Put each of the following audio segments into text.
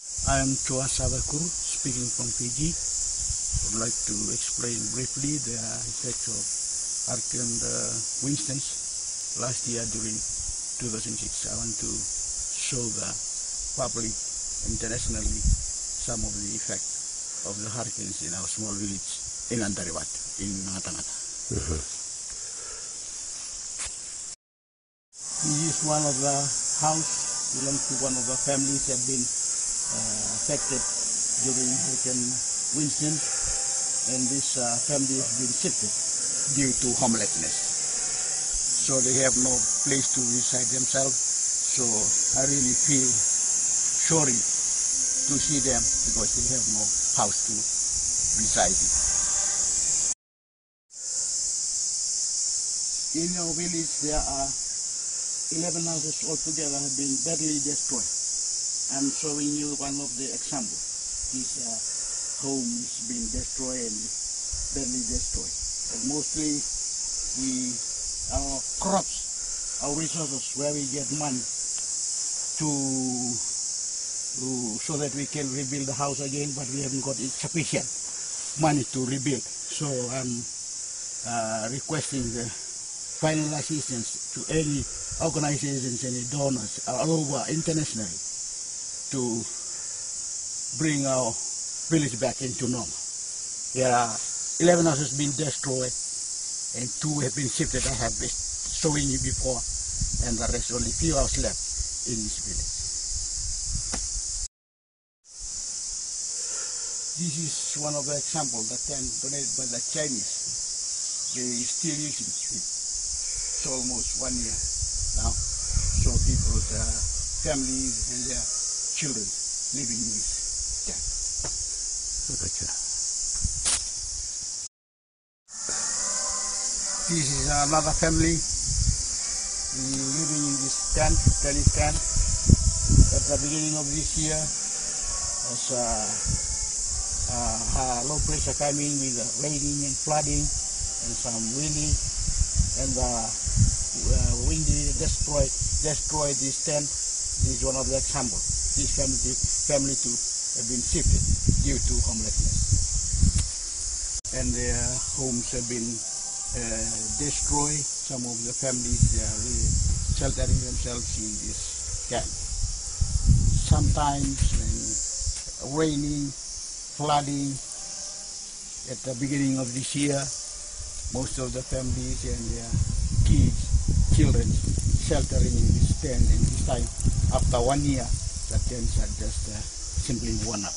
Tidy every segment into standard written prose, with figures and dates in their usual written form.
I am Chua Savakur, speaking from Fiji. I would like to explain briefly the effects of Hurricane Winston last year during 2006. I want to show the public internationally some of the effect of the hurricanes in our small village in Antariwat, in Ngatangata. This is one of the house belongs to one of the families that have been affected during Hurricane Winston, and this family has been shifted due to homelessness. So they have no place to reside themselves. So I really feel sorry to see them because they have no house to reside in. In our village, there are 11 houses altogether have been badly destroyed. I'm showing you one of the examples. This home is being destroyed and badly destroyed. And mostly our crops, our resources, where we get money so that we can rebuild the house again, but we haven't got sufficient money to rebuild. So I'm requesting the final assistance to any organizations, any donors all over internationally to bring our village back into normal. There are 11 houses been destroyed and 2 have been shifted. I have been showing you before, and the rest only few houses left in this village. This is one of the examples that tent donated by the Chinese. They still using it. It's almost 1 year now. So people's families and their children living in this tent. Okay. This is another family living in this tent, Chinese tent. At the beginning of this year, as low pressure coming with raining and flooding and some windy, and windy destroyed this tent. This is one of the examples. This family too have been shifted due to homelessness, and their homes have been destroyed. Some of the families are really sheltering themselves in this camp. Sometimes when raining, flooding, at the beginning of this year, most of the families and their children sheltering in this tent, and this time after 1 year the tents are just simply worn up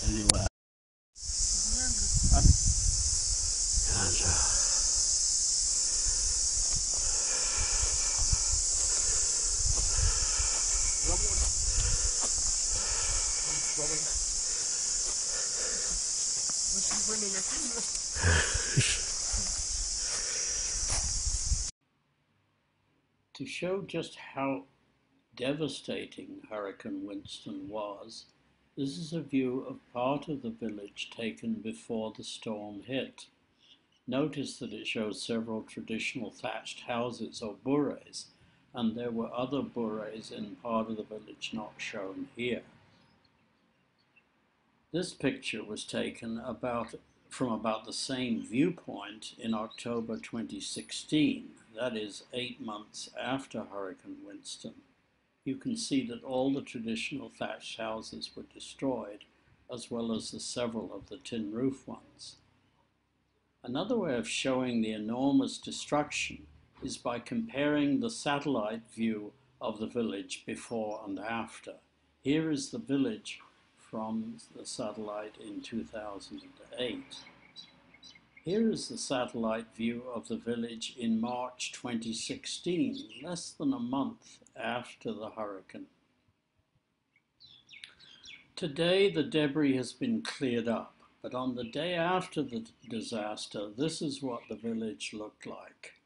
and they were To show just how devastating Hurricane Winston was, this is a view of part of the village taken before the storm hit. Notice that it shows several traditional thatched houses or bures, and there were other bures in part of the village not shown here. This picture was taken from about the same viewpoint in October 2016, that is 8 months after Hurricane Winston. You can see that all the traditional thatched houses were destroyed, as well as several of the tin roof ones. Another way of showing the enormous destruction is by comparing the satellite view of the village before and after. Here is the village from the satellite in 2008. Here is the satellite view of the village in March 2016, less than a month after the hurricane. Today the debris has been cleared up, but on the day after the disaster, this is what the village looked like.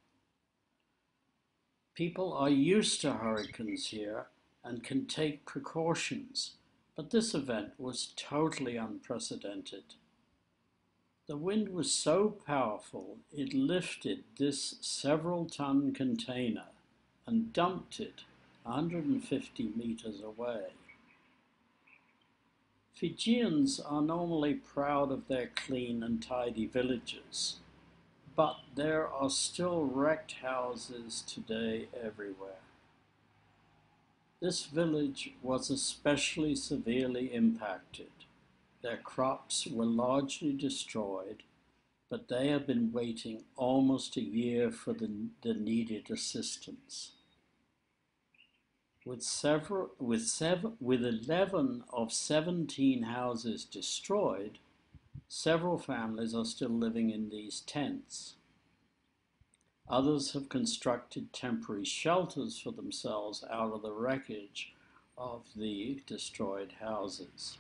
People are used to hurricanes here and can take precautions, but this event was totally unprecedented. The wind was so powerful, it lifted this several-ton container and dumped it 150 meters away. Fijians are normally proud of their clean and tidy villages, but there are still wrecked houses today everywhere. This village was especially severely impacted. Their crops were largely destroyed, but they have been waiting almost a year for the needed assistance. With 11 of 17 houses destroyed, several families are still living in these tents. Others have constructed temporary shelters for themselves out of the wreckage of the destroyed houses.